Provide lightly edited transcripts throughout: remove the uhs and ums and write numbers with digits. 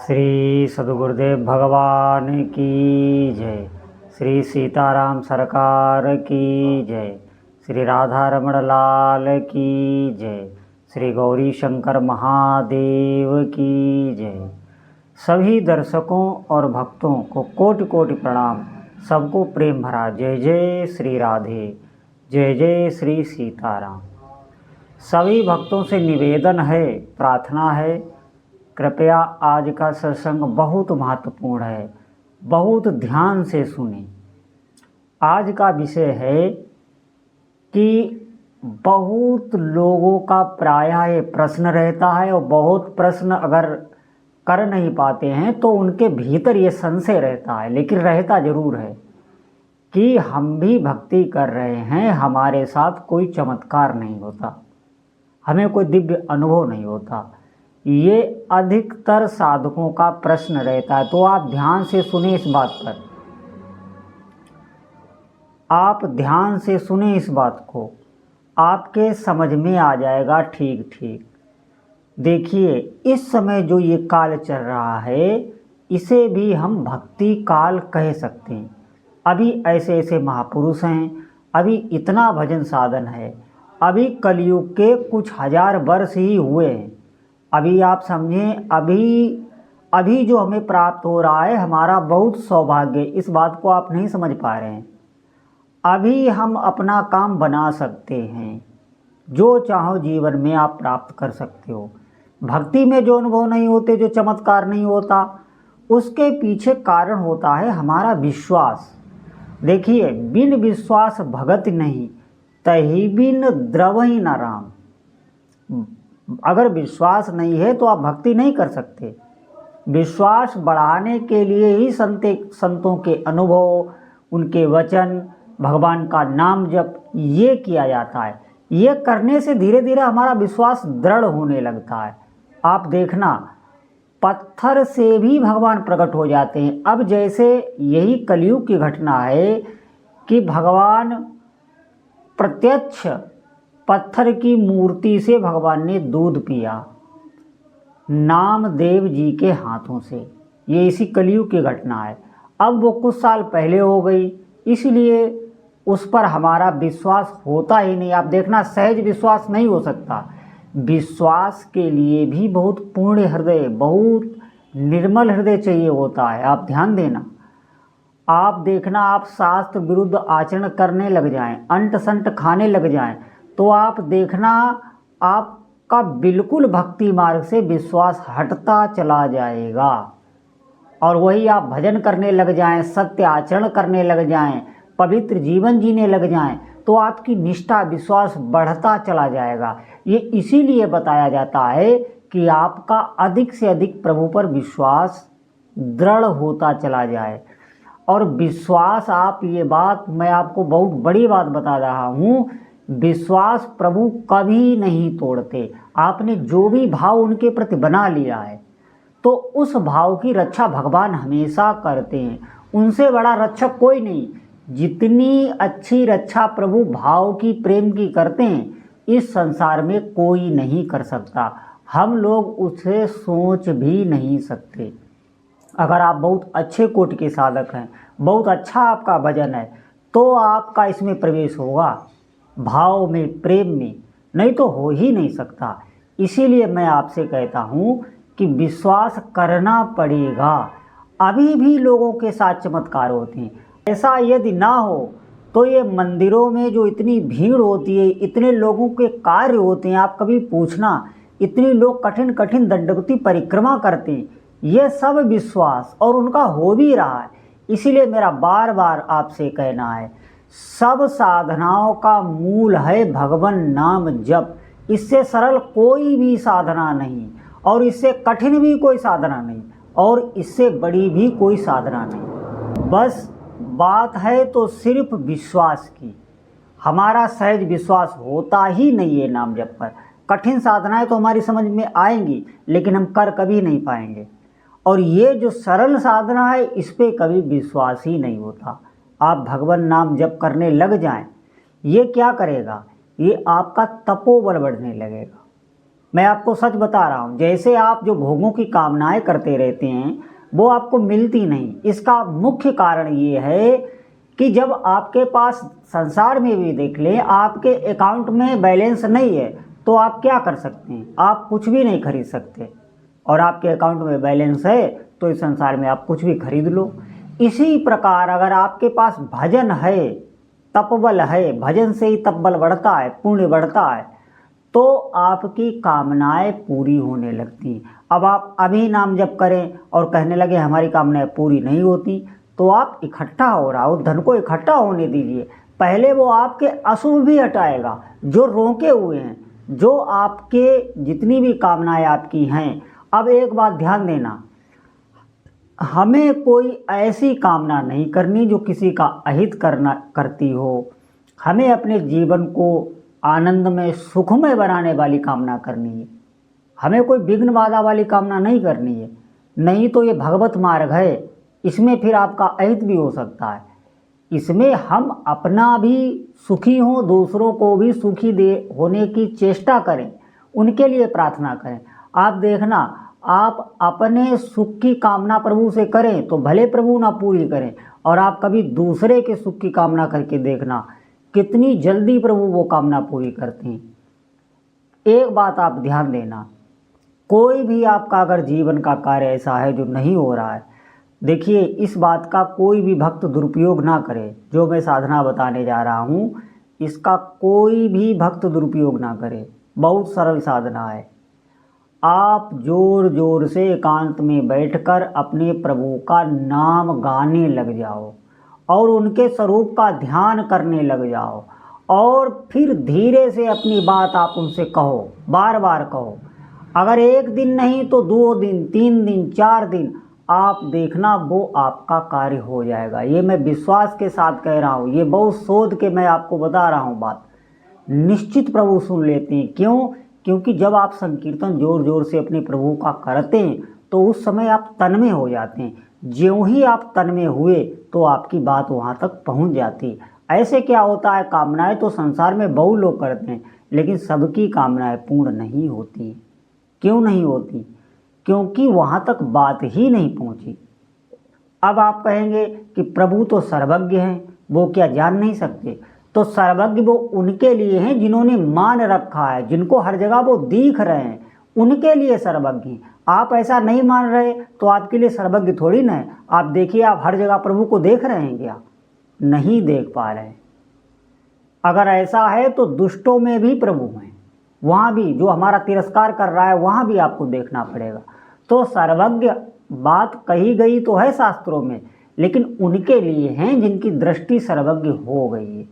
श्री सद्गुरुदेव भगवान की जय। श्री सीताराम सरकार की जय। श्री राधा रमण लाल की जय। श्री गौरी शंकर महादेव की जय। सभी दर्शकों और भक्तों को कोटि कोटि प्रणाम। सबको प्रेम भरा जय जय श्री राधे, जय जय श्री सीताराम। सभी भक्तों से निवेदन है, प्रार्थना है, कृपया आज का सत्संग बहुत महत्वपूर्ण है, बहुत ध्यान से सुने। आज का विषय है कि बहुत लोगों का प्रायः ये प्रश्न रहता है और बहुत प्रश्न अगर कर नहीं पाते हैं तो उनके भीतर ये संशय रहता है, लेकिन रहता ज़रूर है कि हम भी भक्ति कर रहे हैं, हमारे साथ कोई चमत्कार नहीं होता, हमें कोई दिव्य अनुभव नहीं होता। ये अधिकतर साधकों का प्रश्न रहता है। तो आप ध्यान से सुने इस बात पर, आप ध्यान से सुने इस बात को, आपके समझ में आ जाएगा ठीक ठीक। देखिए, इस समय जो ये काल चल रहा है इसे भी हम भक्ति काल कह सकते हैं। अभी ऐसे ऐसे महापुरुष हैं, अभी इतना भजन साधन है, अभी कलयुग के कुछ हजार वर्ष ही हुए हैं। अभी आप समझें, अभी जो हमें प्राप्त हो रहा है हमारा बहुत सौभाग्य, इस बात को आप नहीं समझ पा रहे हैं। अभी हम अपना काम बना सकते हैं, जो चाहो जीवन में आप प्राप्त कर सकते हो। भक्ति में जो अनुभव नहीं होते, जो चमत्कार नहीं होता, उसके पीछे कारण होता है हमारा विश्वास। देखिए, बिन विश्वास भगत नहीं, तही बिन द्रवहि न राम। अगर विश्वास नहीं है तो आप भक्ति नहीं कर सकते। विश्वास बढ़ाने के लिए ही संतों के अनुभव, उनके वचन, भगवान का नाम जप ये किया जाता है। ये करने से धीरे धीरे हमारा विश्वास दृढ़ होने लगता है। आप देखना, पत्थर से भी भगवान प्रकट हो जाते हैं। अब जैसे यही कलयुग की घटना है कि भगवान प्रत्यक्ष पत्थर की मूर्ति से भगवान ने दूध पिया, नामदेव जी के हाथों से। ये इसी कलयुग की घटना है। अब वो कुछ साल पहले हो गई, इसलिए उस पर हमारा विश्वास होता ही नहीं। आप देखना, सहज विश्वास नहीं हो सकता। विश्वास के लिए भी बहुत पूर्ण हृदय, बहुत निर्मल हृदय चाहिए होता है। आप ध्यान देना, आप देखना, आप शास्त्र विरुद्ध आचरण करने लग जाएं, अंट संट खाने लग जाएं, तो आप देखना आपका बिल्कुल भक्ति मार्ग से विश्वास हटता चला जाएगा। और वही आप भजन करने लग जाएं, सत्य आचरण करने लग जाएं, पवित्र जीवन जीने लग जाएं, तो आपकी निष्ठा, विश्वास बढ़ता चला जाएगा। ये इसीलिए बताया जाता है कि आपका अधिक से अधिक प्रभु पर विश्वास दृढ़ होता चला जाए। और विश्वास, आप ये बात मैं आपको बहुत बड़ी बात बता रहा हूँ, विश्वास प्रभु कभी नहीं तोड़ते। आपने जो भी भाव उनके प्रति बना लिया है तो उस भाव की रक्षा भगवान हमेशा करते हैं। उनसे बड़ा रक्षक कोई नहीं। जितनी अच्छी रक्षा प्रभु भाव की, प्रेम की करते हैं, इस संसार में कोई नहीं कर सकता। हम लोग उसे सोच भी नहीं सकते। अगर आप बहुत अच्छे कोटि के साधक हैं, बहुत अच्छा आपका भजन है, तो आपका इसमें प्रवेश होगा, भाव में, प्रेम में, नहीं तो हो ही नहीं सकता। इसीलिए मैं आपसे कहता हूँ कि विश्वास करना पड़ेगा। अभी भी लोगों के साथ चमत्कार होते हैं। ऐसा यदि ना हो तो ये मंदिरों में जो इतनी भीड़ होती है, इतने लोगों के कार्य होते हैं, आप कभी पूछना, इतने लोग कठिन कठिन दंडवती परिक्रमा करते हैं, ये सब विश्वास, और उनका हो भी रहा है। इसीलिए मेरा बार बार आपसे कहना है, सब साधनाओं का मूल है भगवान नाम जप। इससे सरल कोई भी साधना नहीं, और इससे कठिन भी कोई साधना नहीं, और इससे बड़ी भी कोई साधना नहीं। बस बात है तो सिर्फ विश्वास की। हमारा सहज विश्वास होता ही नहीं है नाम जप पर। कठिन साधनाएं तो हमारी समझ में आएंगी, लेकिन हम कर कभी नहीं पाएंगे। और ये जो सरल साधना है, इस पर कभी विश्वास ही नहीं होता। आप भगवान नाम जप करने लग जाएं, ये क्या करेगा? ये आपका तपोबल बढ़ने लगेगा। मैं आपको सच बता रहा हूँ, जैसे आप जो भोगों की कामनाएं करते रहते हैं वो आपको मिलती नहीं। इसका मुख्य कारण ये है कि जब आपके पास, संसार में भी देख लें, आपके अकाउंट में बैलेंस नहीं है तो आप क्या कर सकते हैं? आप कुछ भी नहीं खरीद सकते। और आपके अकाउंट में बैलेंस है तो इस संसार में आप कुछ भी खरीद लो। इसी प्रकार अगर आपके पास भजन है, तपबल है, भजन से ही तपबल बढ़ता है, पुण्य बढ़ता है, तो आपकी कामनाएं पूरी होने लगती। अब आप अभी नाम जप करें और कहने लगे हमारी कामनाएं पूरी नहीं होती, तो आप इकट्ठा हो रहा हो, धन को इकट्ठा होने दीजिए। पहले वो आपके अशुभ भी हटाएगा, जो रोके हुए हैं, जो आपके जितनी भी कामनाएं आपकी हैं। अब एक बात ध्यान देना, हमें कोई ऐसी कामना नहीं करनी जो किसी का अहित करती हो। हमें अपने जीवन को आनंदमय, सुखमय बनाने वाली कामना करनी है। हमें कोई विघ्न बाधा वाली कामना नहीं करनी है। नहीं तो ये भगवत मार्ग है, इसमें फिर आपका अहित भी हो सकता है। इसमें हम अपना भी सुखी हों, दूसरों को भी सुखी होने की चेष्टा करें, उनके लिए प्रार्थना करें। आप देखना, आप अपने सुख की कामना प्रभु से करें तो भले प्रभु ना पूरी करें, और आप कभी दूसरे के सुख की कामना करके देखना कितनी जल्दी प्रभु वो कामना पूरी करते हैं। एक बात आप ध्यान देना, कोई भी आपका अगर जीवन का कार्य ऐसा है जो नहीं हो रहा है, देखिए इस बात का कोई भी भक्त दुरुपयोग ना करे। जो मैं साधना बताने जा रहा हूँ इसका कोई भी भक्त दुरुपयोग ना करे। बहुत सरल साधना है। आप जोर जोर से एकांत में बैठकर अपने प्रभु का नाम गाने लग जाओ और उनके स्वरूप का ध्यान करने लग जाओ, और फिर धीरे से अपनी बात आप उनसे कहो, बार बार कहो। अगर एक दिन नहीं तो 2 दिन, 3 दिन, 4 दिन, आप देखना वो आपका कार्य हो जाएगा। ये मैं विश्वास के साथ कह रहा हूँ, ये बहुत शोध के मैं आपको बता रहा हूँ बात। निश्चित प्रभु सुन लेते हैं। क्यों? क्योंकि जब आप संकीर्तन जोर जोर से अपने प्रभु का करते हैं तो उस समय आप तन्मय हो जाते हैं। ज्यों ही आप तन्मय हुए तो आपकी बात वहाँ तक पहुँच जाती है। ऐसे क्या होता है, कामनाएं तो संसार में बहुत लोग करते हैं, लेकिन सबकी कामनाएं पूर्ण नहीं होती। क्यों नहीं होती? क्योंकि वहाँ तक बात ही नहीं पहुँची। अब आप कहेंगे कि प्रभु तो सर्वज्ञ हैं, वो क्या जान नहीं सकते? तो सर्वज्ञ वो उनके लिए हैं जिन्होंने मान रखा है, जिनको हर जगह वो दिख रहे हैं, उनके लिए सर्वज्ञ। आप ऐसा नहीं मान रहे तो आपके लिए सर्वज्ञ थोड़ी ना है। आप देखिए, आप हर जगह प्रभु को देख रहे हैं क्या? नहीं देख पा रहे। अगर ऐसा है तो दुष्टों में भी प्रभु हैं, वहाँ भी जो हमारा तिरस्कार कर रहा है वहाँ भी आपको देखना पड़ेगा। तो सर्वज्ञ बात कही गई तो है शास्त्रों में, लेकिन उनके लिए हैं जिनकी दृष्टि सर्वज्ञ हो गई है।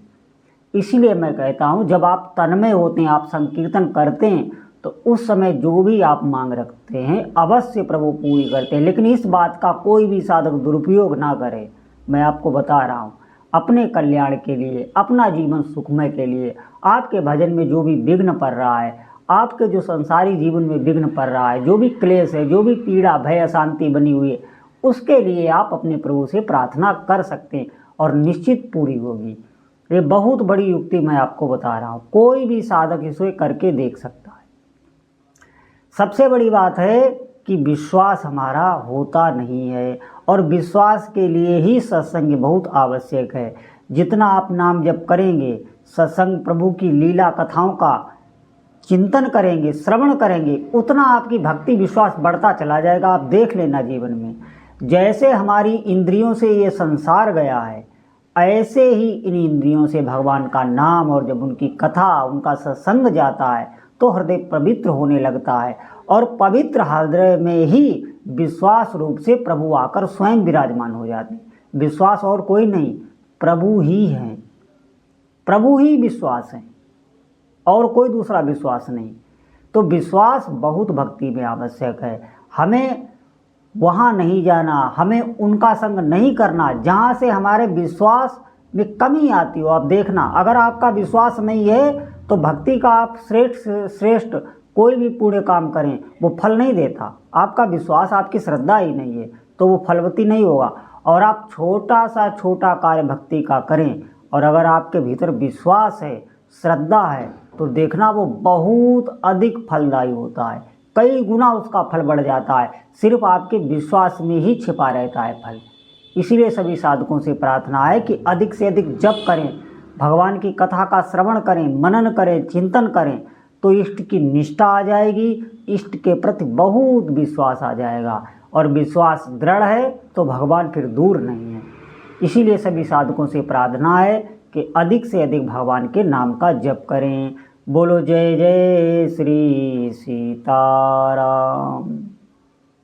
इसलिए मैं कहता हूँ, जब आप तन्मय होते हैं, आप संकीर्तन करते हैं, तो उस समय जो भी आप मांग रखते हैं अवश्य प्रभु पूरी करते हैं। लेकिन इस बात का कोई भी साधक दुरुपयोग ना करे। मैं आपको बता रहा हूँ, अपने कल्याण के लिए, अपना जीवन सुखमय के लिए, आपके भजन में जो भी विघ्न पड़ रहा है, आपके जो संसारी जीवन में विघ्न पड़ रहा है, जो भी क्लेश है, जो भी पीड़ा, भय, अशांति बनी हुई है, उसके लिए आप अपने प्रभु से प्रार्थना कर सकते हैं और निश्चित पूरी होगी। ये बहुत बड़ी युक्ति मैं आपको बता रहा हूँ, कोई भी साधक इसे करके देख सकता है। सबसे बड़ी बात है कि विश्वास हमारा होता नहीं है, और विश्वास के लिए ही सत्संग बहुत आवश्यक है। जितना आप नाम जप करेंगे, सत्संग प्रभु की लीला कथाओं का चिंतन करेंगे, श्रवण करेंगे, उतना आपकी भक्ति विश्वास बढ़ता चला जाएगा। आप देख लेना जीवन में, जैसे हमारी इंद्रियों से ये संसार गया है, ऐसे ही इन इंद्रियों से भगवान का नाम और जब उनकी कथा, उनका सत्संग जाता है तो हृदय पवित्र होने लगता है, और पवित्र हृदय में ही विश्वास रूप से प्रभु आकर स्वयं विराजमान हो जाते हैं। विश्वास और कोई नहीं, प्रभु ही हैं, प्रभु ही विश्वास है, और कोई दूसरा विश्वास नहीं। तो विश्वास बहुत भक्ति में आवश्यक है। हमें वहाँ नहीं जाना, हमें उनका संग नहीं करना जहाँ से हमारे विश्वास में कमी आती हो। आप देखना, अगर आपका विश्वास नहीं है तो भक्ति का आप श्रेष्ठ कोई भी पुण्य काम करें वो फल नहीं देता। आपका विश्वास, आपकी श्रद्धा ही नहीं है तो वो फलवती नहीं होगा। और आप छोटा सा छोटा कार्य भक्ति का करें, और अगर आपके भीतर विश्वास है, श्रद्धा है, तो देखना वो बहुत अधिक फलदायी होता है, कई गुना उसका फल बढ़ जाता है। सिर्फ आपके विश्वास में ही छिपा रहता है फल। इसीलिए सभी साधकों से प्रार्थना है कि अधिक से अधिक जप करें, भगवान की कथा का श्रवण करें, मनन करें, चिंतन करें, तो इष्ट की निष्ठा आ जाएगी, इष्ट के प्रति बहुत विश्वास आ जाएगा, और विश्वास दृढ़ है तो भगवान फिर दूर नहीं है। इसीलिए सभी साधकों से प्रार्थना है कि अधिक से अधिक भगवान के नाम का जप करें। बोलो जय जय श्री सीताराम।